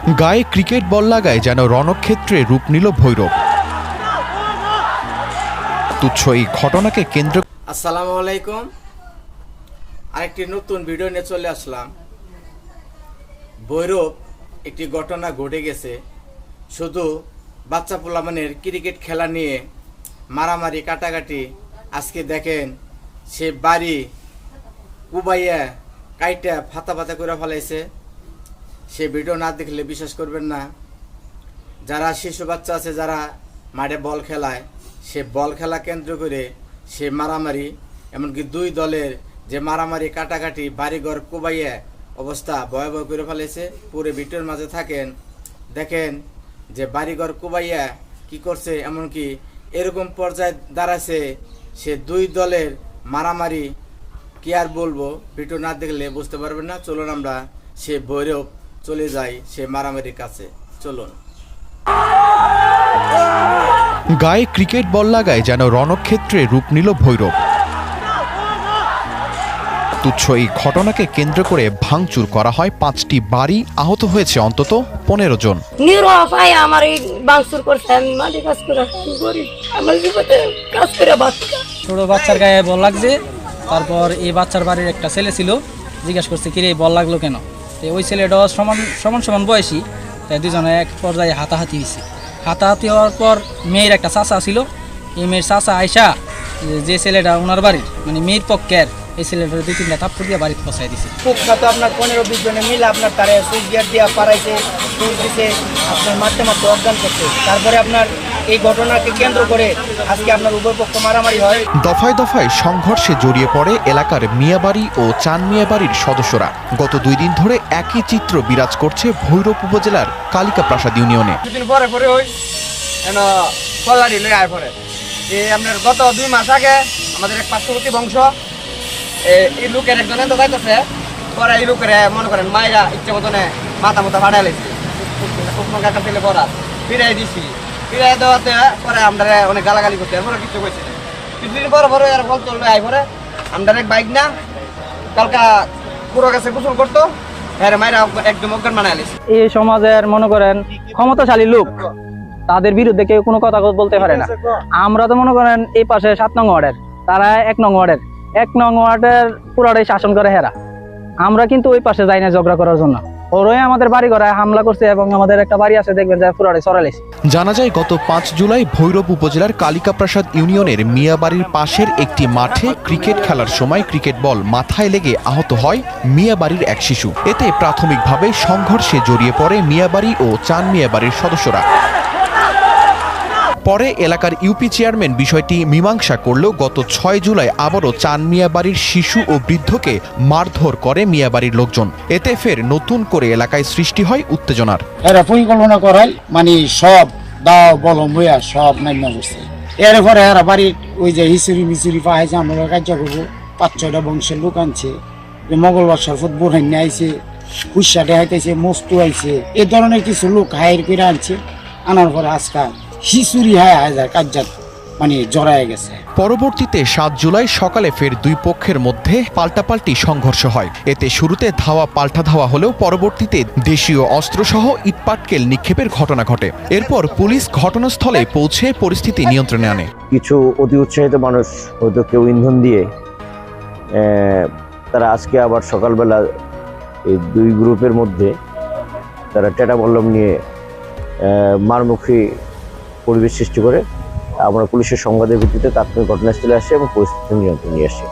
গায়ে cricket ball লাগায় যেন রণক্ষেত্রে রূপ নিল ভৈরব। তুচ্ছ এই ঘটনাকে কেন্দ্র আসসালামু আলাইকুম। আরেকটি নতুন ভিডিও নিয়ে চলে আসলাম। ভৈরব একটি ঘটনা ঘটে গেছে। শুধু বাচ্চা পোলামানের ক্রিকেট খেলা নিয়ে মারামারি কাটাকাটি। আজকে দেখেন সে বাড়ি কুবাইয়া কাইটা ফাতা ফাতা করে ফেলাইছে। সে ভিডিও না দেখলে বিশ্বাস করবেন না। যারা শিশু বাচ্চা আছে যারা মাঠে বল খেলায়, সে বল খেলা কেন্দ্র করে সে মারামারি, এমনকি দুই দলের যে মারামারি কাটাকাটি বাড়িঘর কুবাইয়া অবস্থা ভয়াবহ করে ফেলেছে। পুরো ভিডিওর মাঝে থাকেন, দেখেন যে বাড়িঘর কুবাইয়া কি করছে। এমনকি এরকম পর্যায়ে দাঁড়াছে সে দুই দলের মারামারি। কি আর বলবো, ভিডিও না দেখলে বুঝতে পারবেন না। চলুন আমরা সে ভৈরব চলে যাই সে মারামারির কাছে, চলুন। গায়ে ক্রিকেট বল লাগায় যেন রণক্ষেত্রে রূপ নিল ভৈরব। তুচ্ছ এই ঘটনাকে কেন্দ্র করে ভাঙচুর করা হয় 5টি বাড়ি, আহত হয়েছে অন্তত 15 জন। আমার এই ভাঙচুর করছে, আমি মাঠে কাজ করে করি, আমার জীবনে কাজ করে বাচ্চা ছোট বাচ্চার গায়ে বল লাগছে। তারপর এই বাচ্চার বাড়ির একটা ছেলে ছিল, জিজ্ঞাসা করছে কিরে বল লাগলো কেন। তো ওই ছেলেটাও সমান বয়সী, তাই দুজনে এক পর্যায়ে হাতাহাতি হয়েছে। হাতাহাতি হওয়ার পর মেয়ের একটা চাচা ছিল, এই মেয়ের চাচা আয়সা যে ছেলেটা ওনার বাড়ির মানে মেয়ের পক্ষের, এই ছেলেটার 2-3টা থাপ্পড় দিয়ে বাড়িতে পৌঁছাই দিছে। কুখ্যাত আপনার 15-20 জনে মিলে আপনার তারে সুইচ গিয়ার দিয়ে পাড়াইছে, সুইচ দিছে, আপনার মারতে অজ্ঞান করছে। তারপরে আপনার এই ঘটনাকে কেন্দ্র করে আজকে আপনার উভয় পক্ষ মারামারি হয়। দফায় দফায় সংঘর্ষে জড়িয়ে পড়ে এলাকার মিয়াবাড়ি ও চান মিয়াবাড়ির সদস্যরা। গত 2 দিন ধরে একই চিত্র বিরাজ করছে ভৈরব উপজেলার কালিকা প্রাসাদ ইউনিয়নে। দুদিন পরে ওই কল্যাণী লই আয় পরে আপনার গত 2 মাস আগে আমাদের এক পার্শ্ববর্তী বংশ এই লোকের একজন এত যাইতেছে, পরে এই লোকের মনে করেন মায়েরা ইচ্ছা মতনে মাথা ফাটাই লেছি, একটা ছেলে পড়া ফিরাই দিছি। ফিরাই দেওয়াতে পরে আমরা অনেক গালাগালি করতে, এরপরে কিছু কইছে কিছুদিন পরে এর ফল চললে আই পরে আমরা এক বাইক না কালকা পুরো কাছে গোসল করতো, হ্যাঁ মায়েরা একদম অজ্ঞান বানাই লেছি। এই সমাজের মনে করেন ক্ষমতাশালী লোক, তাদের বিরুদ্ধে কেউ কোনো কথা বলতে পারে না। আমরা তো মনে করেন এই পাশে 7 নং ওয়ার্ডের, তারা 1 নং ওয়ার্ডের, 1 নং ওয়ার্ডের পুরাটাই শাসন করে হেরা। আমরা কিন্তু ওই পাশে যাই না ঝগড়া করার জন্য। ওরাই আমাদের বাড়ি ঘরে হামলা করছে এবং আমাদের একটা বাড়ি আছে দেখবেন যে পুরাটাই চড়াইছে। জানা যায় গত 5 জুলাই ভৈরব উপজেলার কালিকা প্রাসাদ ইউনিয়নের মিয়াবাড়ির পাশের একটি মাঠে ক্রিকেট খেলার সময় ক্রিকেট বল মাথায় লেগে আহত হয় মিয়াবাড়ির এক শিশু। এতে প্রাথমিকভাবে সংঘর্ষে জড়িয়ে পড়ে মিয়াবাড়ি ও চান মিয়াবাড়ির সদস্যরা। পরে এলাকার ইউপি চেয়ারম্যান বিষয়টি মীমাংসা করলেও গত 6 জুলাই আবারও চান মিয়াবাড়ির শিশু ও বৃদ্ধকে মারধর করে মিয়াবাড়ির লোকজন। এতে ফের নতুন করে এলাকায় সৃষ্টি হয় উত্তেজনার। এরা পরিকল্পনা করায় মানে সব দাও বলম হইয়া সব নাইমা করছে। এরপরে এরা বাড়ির ওই যে হিসুরি পাহাইছে, আমরা কার্য করবো 5-6টা বংশের লোক আনছে, মঙ্গলবার সরফত বোরহান আইছে, কুইশাটে হাইতেছে, মস্তু আইছে, এ ধরনের কিছু লোক হায়ের করে আনছে। আনার পরে আজকাল হিসুরি হাজার কার্যাত মানে জড়ায় গেছে। পরবর্তীতে 7 জুলাই সকালে ফের 2 পক্ষের মধ্যে পাল্টাপাল্টি সংঘর্ষ হয়। এতে শুরুতে ধাওয়া পাল্টা ধাওয়া হলেও পরবর্তীতে দেশীয় অস্ত্রসহ ইটপাটকেল নিক্ষেপের ঘটনা ঘটে। এরপর পুলিশ ঘটনাস্থলে পৌঁছে পরিস্থিতি নিয়ন্ত্রণে আনে। কিছু অতি উৎসাহিত মানুষ হয়তো কেউ ইন্ধন দিয়ে তারা আজকে আবার সকালবেলা এই 2 গ্রুপের মধ্যে তারা টেটা বল্লম নিয়ে মারমুখী পরিবেশ সৃষ্টি করে। আমরা পুলিশের সংবাদের ভিত্তিতে তাৎক্ষণিক ঘটনাস্থলে আসি এবং পরিস্থিতি নিয়ন্ত্রণে নিয়ে আসি।